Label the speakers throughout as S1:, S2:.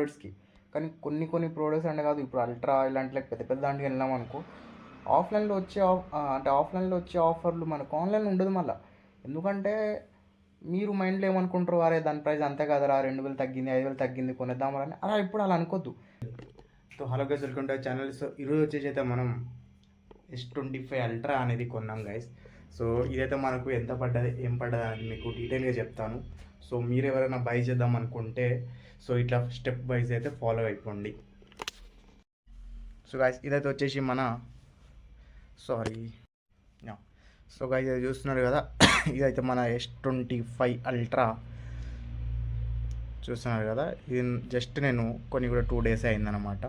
S1: కార్పొరేట్స్కి. కానీ కొన్ని కొన్ని ప్రోడక్ట్స్ అంటే కాదు, ఇప్పుడు అల్ట్రా ఇలాంటి లైక్ పెద్ద పెద్ద దాంట్కి వెళ్ళాం అనుకో, ఆఫ్లైన్లో వచ్చే ఆఫర్లు మనకు ఆన్లైన్లో ఉండదు మళ్ళీ. ఎందుకంటే మీరు మైండ్లో ఏమనుకుంటారు, అరే దాని ప్రైస్ అంతే కదరా, 2000 తగ్గింది, 5000 తగ్గింది, కొనేద్దామని అలా ఇప్పుడు అలా అనుకోద్దు. So hello guys, welcome to channel. So ఈరోజు వచ్చేసి అయితే మనం S25 అల్ట్రా అనేది కొన్నాం గైస్. సో ఇదైతే మనకు ఎంత పడ్డది, ఏం పడ్డది అనేది మీకు డీటెయిల్గా చెప్తాను. సో మీరు ఎవరైనా బై చేద్దాం అనుకుంటే సో ఇట్లా స్టెప్ వైజ్ అయితే ఫాలో అయిపోండి. సో గైస్ ఇదైతే వచ్చేసి మన సో గైస్ ఇది చూస్తున్నారు కదా, ఇదైతే మన S25 అల్ట్రా చూస్తున్నారు కదా. ఇది జస్ట్ నేను కొన్ని కూడా 2 days అయిందనమాట.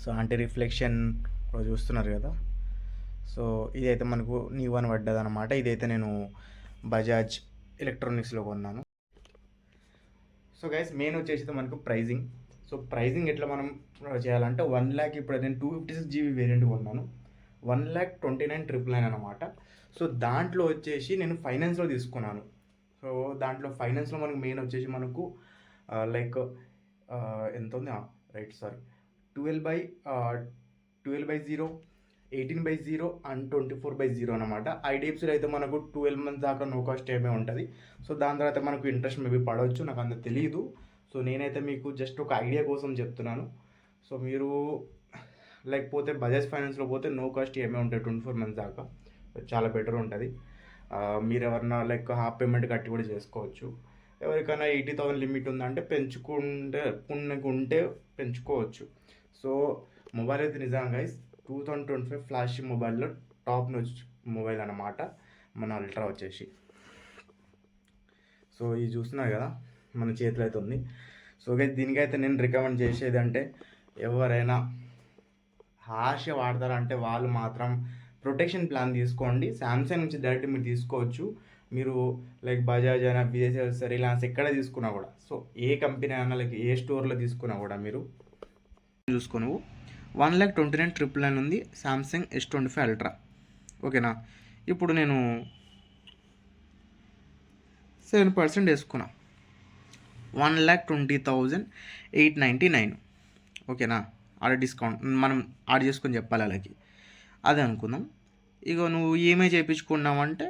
S1: సో యాంటీ రిఫ్లెక్షన్ చూస్తున్నారు కదా. సో ఇదైతే మనకు న్యూ వన్ పడ్డది అనమాట. ఇదైతే నేను బజాజ్ ఎలక్ట్రానిక్స్లో కొన్నాను. సో గైస్ మెయిన్ వచ్చేసి మనకు ప్రైజింగ్. సో ప్రైజింగ్ ఎట్లా మనం చేయాలంటే 1 lakh, ఇప్పుడు నేను 256 GB వేరియంట్ కొన్నాను, 1,29,999 అనమాట. సో దాంట్లో వచ్చేసి నేను ఫైనాన్స్లో తీసుకున్నాను. సో దాంట్లో ఫైనాన్స్లో మనకు మెయిన్ వచ్చేసి మనకు లైక్ ఎంత ఉంది రైట్, సారీ 12/0, 18/0 అండ్ 24/0 అనమాట. ఐడిఎఫ్సీలో అయితే మనకు 12 months దాకా నో కాస్ట్ ఏమే ఉంటుంది. సో దాని తర్వాత మనకు ఇంట్రెస్ట్ మేబీ పడవచ్చు, నాకు అంత తెలియదు. సో నేనైతే మీకు జస్ట్ ఒక ఐడియా కోసం చెప్తున్నాను. సో మీరు లైక్ పోతే బజాజ్ ఫైనాన్స్లో పోతే నో కాస్ట్ ఏమే ఉంటాయి 24 months దాకా, చాలా బెటర్ ఉంటుంది. మీరు ఎవరన్నా లైక్ హాఫ్ పేమెంట్ కట్టి కూడా చేసుకోవచ్చు. ఎవరికైనా 80,000 లిమిట్ ఉందంటే ఉంటే పెంచుకోవచ్చు. సో మొబైల్ అయితే నిజంగా గైస్ 2025 ఫ్లాష్ మొబైల్లో టాప్ నోచ్ మొబైల్ అనమాట మన అల్ట్రా వచ్చేసి. సో ఇది చూస్తున్నారు కదా మన చేతిలో అయితే ఉంది. సో గైస్ దీనికైతే నేను రికమెండ్ చేసేది అంటే, ఎవరైనా హాష వాడతారంటే వాళ్ళు మాత్రం ప్రొటెక్షన్ ప్లాన్ తీసుకోండి. శాంసంగ్ నుంచి డైరెక్ట్ మీరు తీసుకోవచ్చు. మీరు లైక్ బజాజ్ అయినా, బిఎస్ఎల్, రిలయన్స్ ఎక్కడ తీసుకున్నా కూడా, సో ఏ కంపెనీ అయినా లైక్ ఏ స్టోర్లో తీసుకున్నా కూడా మీరు చూసుకుని 1,29,999 ఉంది శాంసంగ్ S25 అల్ట్రా. ఓకేనా, ఇప్పుడు నేను 7% వేసుకున్నా, 1,20,899. ఓకేనా, ఆడ డిస్కౌంట్ మనం యాడ్ చేసుకొని చెప్పాలి అలాగే, అదే అనుకుందాం. ఇక నువ్వు ఈఎంఐ చేయించుకున్నావంటే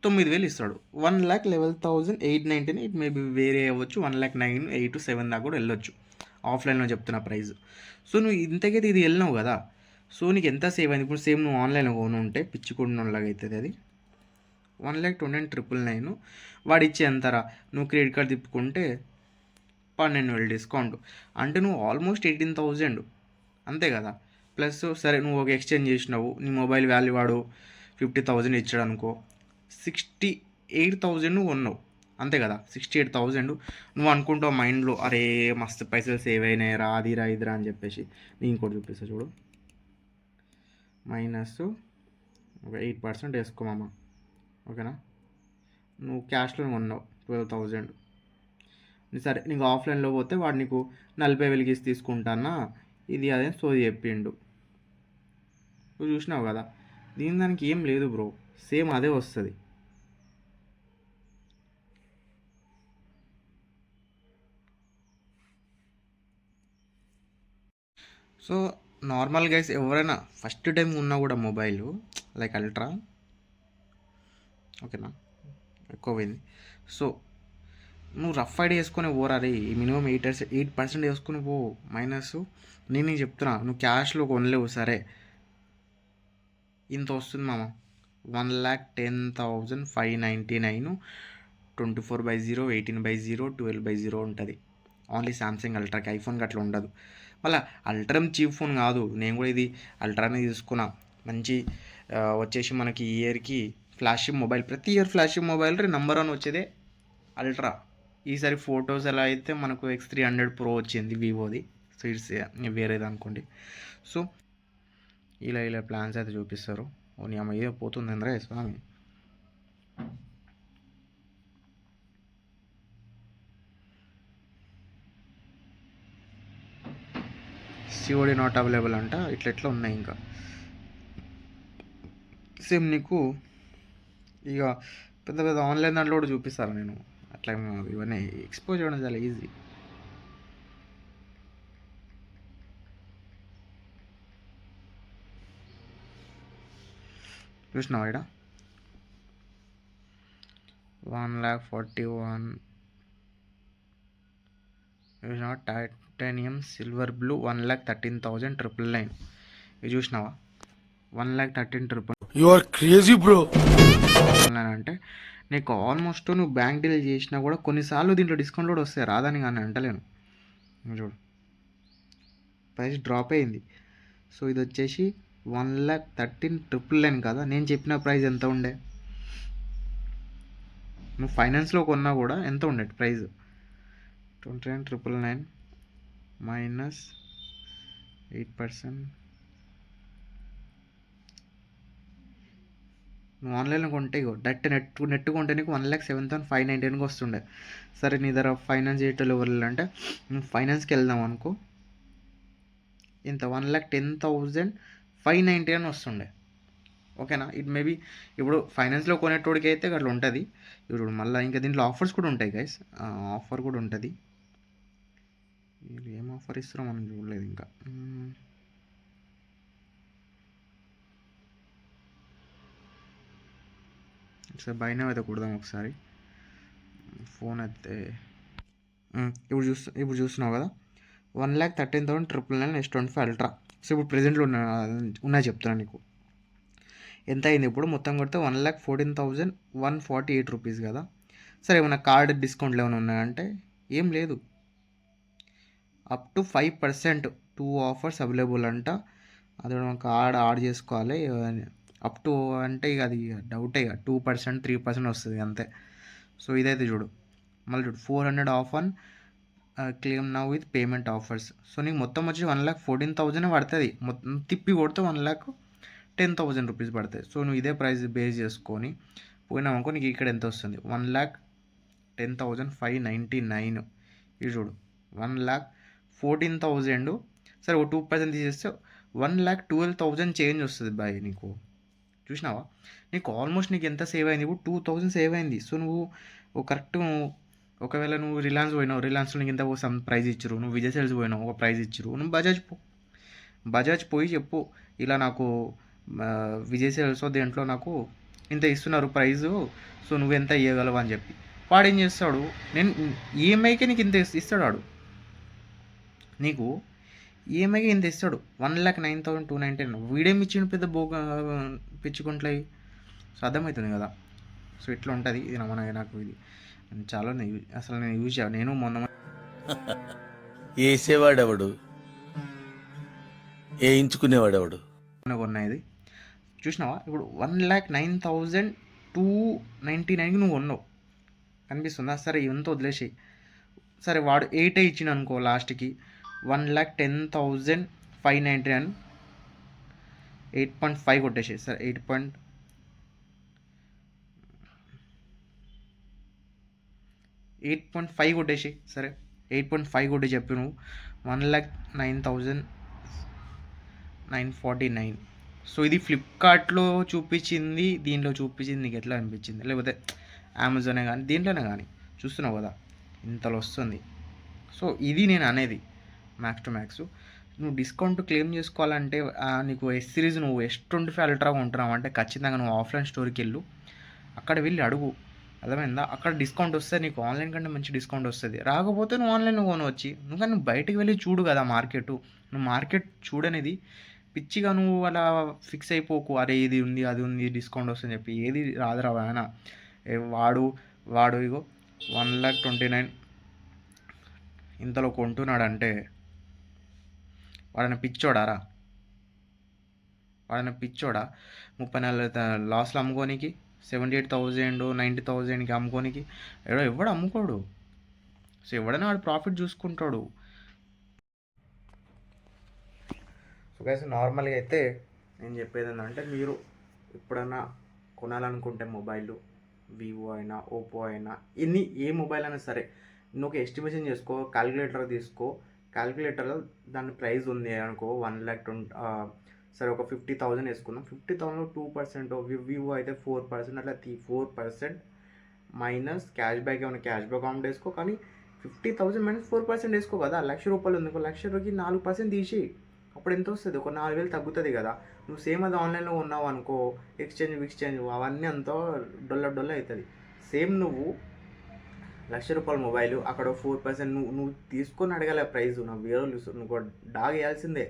S1: 9,000 ఇస్తాడు. 1,11,899. ఇట్ మేబీ వేరే అవ్వచ్చు, 1,09,000, 8 to 7 దాకా కూడా వెళ్ళొచ్చు ఆఫ్లైన్లో చెప్తున్న ప్రైస్. సో నువ్వు ఇంతకైతే ఇది వెళ్ళినావు కదా, సో నీకు ఎంత సేవ్ అయింది. ఇప్పుడు సేమ్ నువ్వు ఆన్లైన్లో కొను ఉంటే పిచ్చుకున్నలాగా అవుతుంది అది. 1,29,999 వాడు ఇచ్చే ఎంతరా, నువ్వు క్రెడిట్ కార్డ్ తిప్పుకుంటే 12,000 డిస్కౌంట్ అంటే నువ్వు ఆల్మోస్ట్ 18,000 అంతే కదా. ప్లస్ సరే నువ్వు ఒక ఎక్స్చేంజ్ చేసినావు, నీ మొబైల్ వాల్యూ వాడు 50,000 ఇచ్చాడు అనుకో, 68,000 నువ్వు కొన్నావు అంతే కదా. 68,000 నువ్వు అనుకుంటావు మైండ్లో, అరే మస్తు పైసలు సేవ్ అయినాయి రా, అదిరా ఇదిరా అని చెప్పేసి. నేను ఇంకోటి చూపిస్తా చూడు, మైనస్ ఒక 8% వేసుకోమమ్మ. ఓకేనా, నువ్వు క్యాష్లో కొన్నావు 12,000. సరే నీకు ఆఫ్లైన్లో పోతే వాడు నీకు 40,000 ఇచ్చి తీసుకుంటానా, ఇది అదే సోది చెప్పిండు. నువ్వు చూసినావు కదా, దానికి ఏం లేదు బ్రో, సేమ్ అదే వస్తుంది. సో నార్మల్ గైస్ ఎవరైనా ఫస్ట్ టైం ఉన్నా కూడా మొబైల్ లైక్ అల్ట్రా, ఓకేనా, ఎక్కువ పోయింది. సో నువ్వు రఫ్ ఐడి వేసుకొని పోరాలి, మినిమం 8% వేసుకొని పో మైనస్. నేను చెప్తున్నా, నువ్వు క్యాష్లో కొనలేవు సరే, ఇంత వస్తుంది మామ, 1,10,599. 24/0, 18/0, 12/0 ఉంటుంది ఓన్లీ శాంసంగ్ అల్ట్రాకి. ఐఫోన్కి అట్లా ఉండదు. మళ్ళీ అల్ట్రా చీప్ ఫోన్ కాదు, నేను కూడా ఇది అల్ట్రానే తీసుకున్నా. మంచి వచ్చేసి మనకి ఈ ఇయర్కి ఫ్లాషింగ్ మొబైల్, ప్రతి ఇయర్ ఫ్లాషింగ్ మొబైల్ నెంబర్ 1 వచ్చేదే అల్ట్రా. ఈసారి ఫొటోస్ ఎలా అయితే మనకు X300 Pro వచ్చింది వివోది, సో ఇట్స్ వేరేది అనుకోండి. సో ఇలా ప్లాన్స్ అయితే చూపిస్తారు. ఓ నీ అమ్మ ఏదో పోతుంది అందరే స్వామి. సిఓడి నాట్ అవైలబుల్ అంట, ఇట్లా ఉన్నాయి. ఇంకా సేమ్ నీకు ఇక పెద్ద పెద్ద ఆన్లైన్ దాంట్లో కూడా చూపిస్తాను నేను, అట్లా ఇవన్నీ ఎక్స్పోజ్ చేయడం చాలా ఈజీ. చూసినావా ఇక్కడ 1,41,000 చూసినావా, టైటానియం సిల్వర్ బ్లూ 1,13,999 ఇది చూసినావా 1,13,999.
S2: యు ఆర్ క్రేజీ బ్రో
S1: అంటే నీకు ఆల్మోస్ట్ నువ్వు బ్యాంక్ డీల్ చేసినా కూడా కొన్నిసార్లు దీంట్లో డిస్కౌంట్ కూడా వస్తాయి, రాదని కానీ అంటలేను. చూడు ప్రైస్ డ్రాప్ అయింది. సో ఇది వచ్చేసి 1,13,999 కదా. నేను చెప్పిన ప్రైస్ ఎంత ఉండే, నువ్వు ఫైనాన్స్లో కొన్నా కూడా ఎంత ఉండే ప్రైస్, 29,999 మైనస్ 8%. నువ్వు ఆన్లైన్లో కొంటే డైరెక్ట్ నెట్ కొంటే నీకు 1,07,599 వస్తుండే. సరే నీ దగ్గర ఫైనాన్స్ చేయటం ఎవరు అంటే నువ్వు ఫైనాన్స్కి వెళ్దాం అనుకో, ఇంత 1,10,599 వస్తుండే. ఓకేనా. ఇట్ మేబీ ఇప్పుడు ఫైనాన్స్లో కొనేటోడికి అయితే అట్లా ఉంటుంది. ఇప్పుడు మళ్ళీ ఇంకా దీంట్లో ఆఫర్స్ కూడా ఉంటాయి గైస్, ఆఫర్ కూడా ఉంటుంది. ఏం ఆఫర్ ఇస్తారో మనం చూడలేదు ఇంకా. ఒకసారి బైనా అయితే కుడదాం ఒకసారి, ఫోన్ అయితే ఇప్పుడు చూస్తున్నావు కదా 1,13,999 S25 అల్ట్రా. సో ఇప్పుడు ప్రెజెంట్లో ఉన్నాయి చెప్తున్నాను నీకు ఎంత అయింది. ఇప్పుడు మొత్తం కొడితే 1,14,148 రూపీస్ కదా. సరే ఏమైనా కార్డ్ డిస్కౌంట్లు ఏమైనా ఉన్నాయంటే ఏం లేదు, అప్ టు 5% 2 ఆఫర్స్ అవైలబుల్ అంట. అది కార్డ్ ఆడ్ చేసుకోవాలి. అప్ టు అంటే ఇక అది డౌటే, ఇక 2% 3% వస్తుంది అంతే. సో ఇదైతే చూడు, మళ్ళీ చూడు 400 of on claim now with payment offers. So నీకు మొత్తం వచ్చి 1,14,000 పడుతుంది. మొత్తం తిప్పి కొడితే 1,10,000 రూపీస్ పడుతుంది. సో నువ్వు ఇదే ప్రైస్ బేస్ చేసుకొని పోయినావు అనుకో, నీకు ఇక్కడ ఎంత వస్తుంది 1,10,599. ఇది చూడు 1,14,000. సరే ఒక 2% తీసేస్తే 1,12,000 చేంజ్ వస్తుంది బాయ్ నీకు. చూసినావా నీకు ఆల్మోస్ట్ నీకు ఎంత సేవ్ అయింది, ఇప్పుడు 2,000 సేవ్ అయింది. సో నువ్వు కరెక్ట్, ఒకవేళ నువ్వు రిలయన్స్ పోయినావు, రిలయన్స్లో నీకు ఇంత సమ్ ప్రైజ్ ఇచ్చిరు, నువ్వు విజయ్ సేల్స్ పోయినావు ఒక ప్రైజ్ ఇచ్చిరు, నువ్వు బజాజ్ పోయి చెప్పు ఇలా నాకు విజయ్ సేల్స్ దేంట్లో నాకు ఇంత ఇస్తున్నారు ప్రైజు, సో నువ్వు ఎంత ఇవ్వగలవు అని చెప్పి. వాడు ఏం చేస్తాడు, నేను ఈఎంఐకే నీకు ఇంత ఇస్తాడు వాడు, నీకు ఈఎంఐకి ఇంత ఇస్తాడు 1,09,299. వీడేమి ఇచ్చిండు పెద్ద పిచ్చుకుంట్లయి. సో అర్థమవుతుంది కదా. సో ఇట్లా ఉంటుంది ఇది నాకు ఇది చాలా అసలు నేను యూజ్ చేయాలి. నేను మొన్న
S2: వేసేవాడెవడు వేయించుకునేవాడెవడు
S1: కొన్నా ఇది. చూసినావా ఇప్పుడు 1,09,299 నువ్వు కొన్నావు అనిపిస్తుందా. సరే ఎంత వదిలేసి, సరే వాడు 8 ఇచ్చిన అనుకో, లాస్ట్కి 1,10,599 8.5 కొట్టేసి. సరే 8.5 కొట్టేసి. సరే 8.5 కొట్టి చెప్పి నువ్వు 1,09,949. సో ఇది ఫ్లిప్కార్ట్లో చూపించింది, దీంట్లో చూపించింది. నీకు ఎట్లా అనిపించింది, లేకపోతే అమెజానే కానీ దీంట్లోనే కానీ చూస్తున్నావు కదా ఇంతలో వస్తుంది. సో ఇది నేను అనేది మ్యాక్స్ టు మ్యాక్స్. నువ్వు డిస్కౌంట్ క్లెయిమ్ చేసుకోవాలంటే నీకు ఎస్ సిరీస్ నువ్వు S25 అల్ట్రా ఉంటున్నావు అంటే ఖచ్చితంగా నువ్వు ఆఫ్లైన్ స్టోర్కి వెళ్ళు, అక్కడ వెళ్ళి అడుగు, అర్థమైందా. అక్కడ డిస్కౌంట్ వస్తే నీకు ఆన్లైన్ కంటే మంచి డిస్కౌంట్ వస్తుంది. రాకపోతే నువ్వు ఆన్లైన్ కొనవచ్చి, నువ్వు కానీ బయటికి వెళ్ళి చూడు కదా మార్కెట్. నువ్వు మార్కెట్ చూడనేది పిచ్చిగా నువ్వు అలా ఫిక్స్ అయిపోకు, అరే ఇది ఉంది అది ఉంది డిస్కౌంట్ వస్తుందని చెప్పి. ఏది రాదురా ఆయన వాడు ఇగో 1,29,000 ఇంతలో కొంటున్నాడంటే వాడైనా పిచ్చోడారా, వాడైనా పిచ్చోడా. 34 లాస్లో అమ్ముకోనికి 78,000 90,000కి అమ్ముకోనికి ఎవడు అమ్ముకోడు. సో ఎవడైనా వాడు ప్రాఫిట్ చూసుకుంటాడు. సో గైస్ నార్మల్గా అయితే నేను చెప్పేది ఏంటంటే, మీరు ఎప్పుడైనా కొనాలనుకుంటే మొబైల్, వివో అయినా ఓప్పో అయినా ఏ మొబైల్ అయినా సరే, నువ్వు ఒక ఎస్టిమేషన్ చేసుకో, క్యాలిక్యులేటర్ తీసుకో. క్యాలిక్యులేటర్లో దాని ప్రైస్ ఉంది అనుకో 1,20,000, సరే ఒక 50,000 వేసుకుందాం. 50,000లో 2%, వివో అయితే 4%, అట్లా 4% మైనస్ క్యాష్ బ్యాక్, ఏమైనా క్యాష్ బ్యాక్ అమౌంట్ వేసుకో. కానీ 50,000 మైనస్ 4% వేసుకో కదా. 1,00,000 రూపాయలు ఉంది, 1,00,000కి 4% తీసి అప్పుడు ఎంత వస్తుంది, ఒక 4,000 తగ్గుతుంది కదా. నువ్వు సేమ్ అది ఆన్లైన్లో ఉన్నావు అనుకో, ఎక్స్చేంజ్ అవన్నీ అంతా డొల్ల అవుతుంది. సేమ్ నువ్వు ₹1,00,000 మొబైల్ అక్కడ 4% నువ్వు తీసుకొని అడగాలి ప్రైజ్. నువ్వు వేరే నువ్వు డాగ్ వేయాల్సిందే,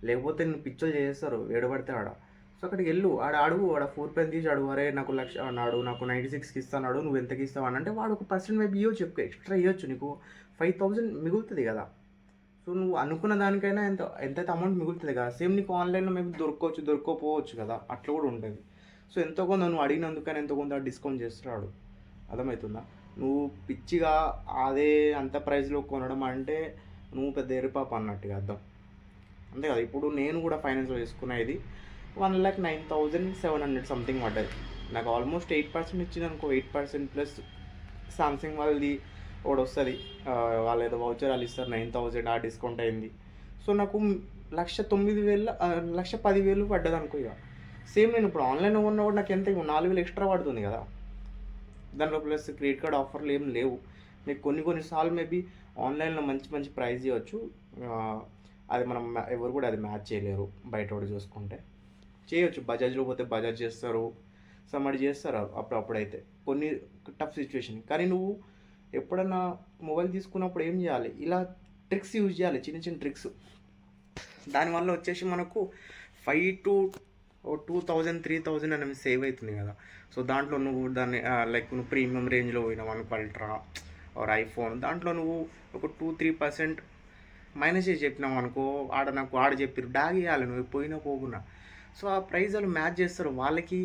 S1: లేకపోతే నువ్వు పిచ్చోలు చేస్తారు ఏడబడితే ఆడ. సో అక్కడికి వెళ్ళు, ఆడ అడుగు, ఆడ 4% తీసి అడుగు, అరే నాకు 1,00,000 అన్నాడు, నాకు 96కి ఇస్తాడు, నువ్వు ఎంతకి ఇస్తావు అని అంటే వాడు 1% మేబీ ఇవ్వచ్చు, ఎక్స్ట్రా ఇవ్వచ్చు, నీకు 5,000 మిగులుతుంది కదా. సో నువ్వు అనుకున్న దానికైనా ఎంతైతే అమౌంట్ మిగులుతుంది కదా. సేమ్ నీకు ఆన్లైన్లో మేబీ దొరకపోవచ్చు కదా, అట్లా కూడా ఉంటుంది. సో ఎంతో కొంత నువ్వు అడిగినందుకని ఎంతో కొంత డిస్కౌంట్ చేస్తున్నాడు, అర్థమవుతుందా. నువ్వు పిచ్చిగా అదే అంత ప్రైస్లో కొనడం అంటే నువ్వు పెద్ద ఎరిపాప అన్నట్టుగా అర్థం, అంతే కదా. ఇప్పుడు నేను కూడా ఫైనాన్స్లో తీసుకునేది 1,09,700 సంథింగ్ పడ్డది. నాకు ఆల్మోస్ట్ 8% ఇచ్చింది అనుకో, 8% ప్లస్ సామ్సంగ్ వాళ్ళది ఒకటి వస్తుంది, వాళ్ళు ఏదో వౌచర్ వాళ్ళు ఇస్తారు 9,000, ఆ డిస్కౌంట్ అయింది. సో నాకు 1,09,000 1,10,000 పడ్డది అనుకో. ఇక సేమ్ నేను ఇప్పుడు ఆన్లైన్లో ఉన్నా కూడా నాకు ఎంత 4,000 ఎక్స్ట్రా పడుతుంది కదా. దాంట్లో ప్లస్ క్రెడిట్ కార్డ్ ఆఫర్లు ఏం లేవు. మీకు కొన్నిసార్లు మేబీ ఆన్లైన్లో మంచి ప్రైస్ ఇవ్వచ్చు, అది మనం ఎవరు కూడా అది మ్యాచ్ చేయలేరు బయట కూడా చూసుకుంటే. చేయొచ్చు, బజాజ్లో పోతే బజాజ్ చేస్తారు, సమ్మడి చేస్తారు అప్పుడైతే కొన్ని టఫ్ సిచ్యువేషన్. కానీ నువ్వు ఎప్పుడన్నా మొబైల్ తీసుకున్నప్పుడు ఏం చేయాలి, ఇలా ట్రిక్స్ యూజ్ చేయాలి, చిన్న ట్రిక్స్. దానివల్ల వచ్చేసి మనకు 5,000 to 2,000 3,000 అనేది సేవ్ అవుతుంది కదా. సో దాంట్లో నువ్వు దాన్ని లైక్ నువ్వు ప్రీమియం రేంజ్లో పోయినావు అనుకో, అల్ట్రా ఆర్ ఐఫోన్, దాంట్లో నువ్వు ఒక 2-3% మైనస్ చేసి చెప్పినావు అనుకో, ఆడ చెప్పారు డాగ్ ఇవ్వాలి నువ్వు పోకున్నా. సో ఆ ప్రైస్ వాళ్ళు మ్యాచ్ చేస్తారు. వాళ్ళకి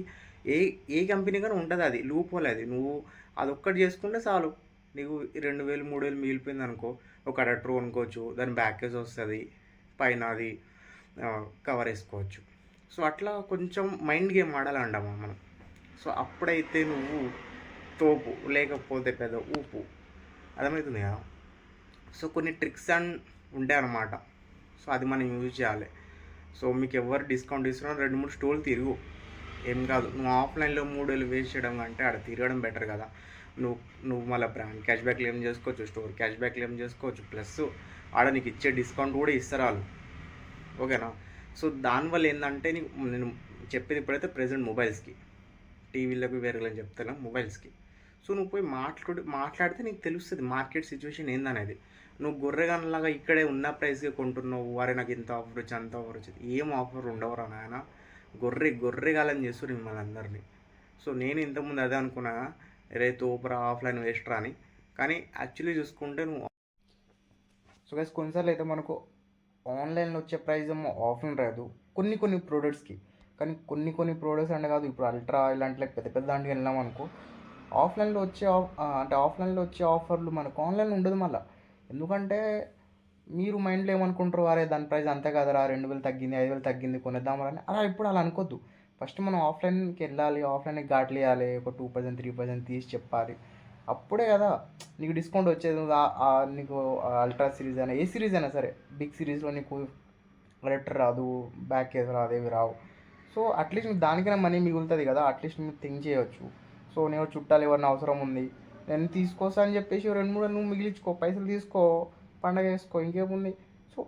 S1: ఏ కంపెనీ కానీ ఉంటుంది, అది లూప్ హోల్. అది నువ్వు అదొక్కటి చేసుకుంటే చాలు, నీకు 2,000-3,000 మిగిలిపోయింది అనుకో, ఒక అడాప్టర్ కొనుక్కోవచ్చు, దాని బ్యాకేజ్ వస్తుంది, పైన అది కవర్ వేసుకోవచ్చు. సో అట్లా కొంచెం మైండ్ గేమ్ ఆడాలంటామా మనం. సో అప్పుడైతే నువ్వు తోపు, లేకపోతే పెద్ద ఊపు, అర్థమవుతుంది కదా. సో కొన్ని ట్రిక్స్ అండ్ ఉంటాయి అన్నమాట. సో అది మనం యూజ్ చేయాలి. సో మీకు ఎవరు డిస్కౌంట్ ఇస్తున్నా 2-3 స్టోర్లు తిరుగు, ఏం కాదు. నువ్వు ఆఫ్లైన్లో 3,000 వేస్ట్ చేయడం కంటే ఆడ తిరగడం బెటర్ కదా. నువ్వు మళ్ళీ బ్రాండ్ క్యాష్ బ్యాక్ క్లెయిమ్ చేసుకోవచ్చు, స్టోర్ క్యాష్ బ్యాక్ క్లెయిమ్ చేసుకోవచ్చు, ప్లస్ ఆడ నీకు ఇచ్చే డిస్కౌంట్ కూడా ఇస్తారు వాళ్ళు, ఓకేనా. సో దానివల్ల ఏంటంటే నేను చెప్పేది ఇప్పుడైతే ప్రెజెంట్ మొబైల్స్కి, టీవీలకు వేరే చెప్తాను మొబైల్స్కి. సో నువ్వు పోయి మాట్లాడితే నీకు తెలుస్తుంది మార్కెట్ సిచ్యువేషన్ ఏందనేది. నువ్వు గొర్రెగానలాగా ఇక్కడే ఉన్న ప్రైస్కి కొంటున్నావు, వారే నాకు ఇంత ఆఫర్ వచ్చి అంత ఆఫర్ వచ్చింది, ఏం ఆఫర్ ఉండవురా నాయన. గొర్రెగాలని చేస్తారు మిమ్మల్ని అందరినీ. సో నేను ఇంతకుముందు అదే అనుకున్నా, రే తోపురా ఆఫ్లైన్ వేస్ట్రా అని. కానీ యాక్చువల్లీ చూసుకుంటే నువ్వు సో గైస్ కొన్నిసార్లు అయితే మనకు ఆన్లైన్లో వచ్చే ప్రైస్ ఏమో ఆఫ్లైన్ రాదు కొన్ని ప్రోడక్ట్స్కి. కానీ కొన్ని ప్రోడక్ట్స్ అంటే కాదు, ఇప్పుడు అల్ట్రా ఇలాంటి పెద్ద దాంట్కి వెళ్ళాం అనుకో, ఆఫ్లైన్లో వచ్చే ఆఫర్లు మనకు ఆన్లైన్లో ఉండదు మళ్ళీ. ఎందుకంటే మీరు మైండ్లో ఏమనుకుంటారు, అరే దాని ప్రైస్ అంతే కదరా, 2,000 తగ్గింది 5,000 తగ్గింది కొనేద్దామని. ఇప్పుడు అలా అనుకోద్దు. ఫస్ట్ మనం ఆఫ్లైన్కి వెళ్ళాలి, ఆఫ్లైన్కి ఘాట్లు వేయాలి, ఒక 2% 3% తీసి చెప్పాలి. అప్పుడే కదా నీకు డిస్కౌంట్ వచ్చేది. నీకు అల్ట్రా సిరీస్ అయినా ఏ సిరీస్ అయినా సరే, బిగ్ సిరీస్లో నీకు లెటర్ రాదు, బ్యాక్ కేస్ రాదు, ఏవి రావు. సో అట్లీస్ట్ మీకు దానికైనా మనీ మిగులుతుంది కదా, అట్లీస్ట్ మీరు థింక్ చేయవచ్చు. సో నేను చుట్టాలు ఎవరిని అవసరం ఉంది, నేను తీసుకొస్తా అని చెప్పేసి 2-3 నువ్వు మిగిలించుకో, పైసలు తీసుకో, పండగ వేసుకో, ఇంకేముంది. సో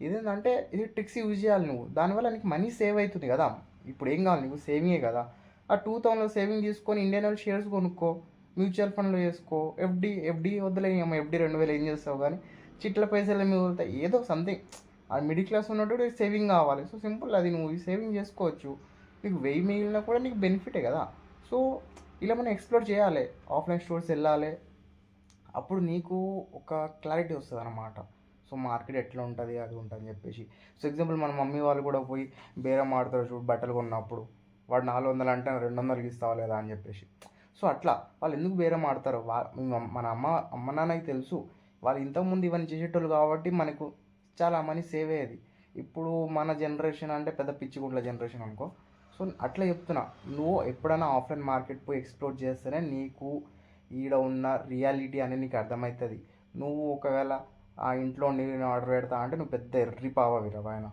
S1: ఇదేంటంటే ఇది ట్రిక్స్ యూజ్ చేయాలి నువ్వు, దానివల్ల నీకు మనీ సేవ్ అవుతుంది కదా. ఇప్పుడు ఏం కావాలి నీకు, సేవింగే కదా. ఆ 2,000 సేవింగ్ తీసుకొని ఇండియన్ ఆయిల్ షేర్స్ కొనుక్కో, మ్యూచువల్ ఫండ్లో చేసుకో, ఎఫ్డి వద్దులే, ఎఫ్డి 2,000 ఏం చేస్తావు కానీ చిట్ల పైసలు మిగులుతాయి, ఏదో సంథింగ్. ఆ మిడిల్ క్లాస్ ఉన్నట్టు సేవింగ్ కావాలి. సో సింపుల్, అది నువ్వు సేవింగ్ చేసుకోవచ్చు. నీకు 1,000 మిగిలినా కూడా నీకు బెనిఫిటే కదా. సో ఇలా మనం ఎక్స్ప్లోర్ చేయాలి, ఆఫ్లైన్ స్టోర్స్ వెళ్ళాలి, అప్పుడు నీకు ఒక క్లారిటీ వస్తుంది అన్నమాట. సో మార్కెట్ ఎట్లా ఉంటుంది, అది ఉంటుంది అని చెప్పేసి. సో ఎగ్జాంపుల్ మన మమ్మీ వాళ్ళు కూడా పోయి బేరం ఆడతారు చూడు, బట్టలు కొన్నప్పుడు వాడు 400 అంటే 200కి ఇస్తావా లేదా అని చెప్పేసి. సో అట్లా వాళ్ళు ఎందుకు బేరం ఆడతారు, మన అమ్మ నాన్నకి తెలుసు, వాళ్ళు ఇంతకుముందు ఇవన్నీ చేసేటోళ్ళు కాబట్టి మనకు చాలా మనీ సేవ్ అయ్యేది. ఇప్పుడు మన జనరేషన్ అంటే పెద్ద పిచ్చిగుంట్ల జనరేషన్ అనుకో. సో అట్లా చెప్తున్నా, నువ్వు ఎప్పుడైనా ఆఫ్లైన్ మార్కెట్ పోయి ఎక్స్ప్లోర్ చేస్తేనే నీకు ఈడ ఉన్న రియాలిటీ అనేది నీకు అర్థమవుతుంది. నువ్వు ఒకవేళ ఆ ఇంట్లో నేను ఆర్డర్ పెడతా అంటే నువ్వు పెద్ద ఎర్రి పావవి రా ఆయన.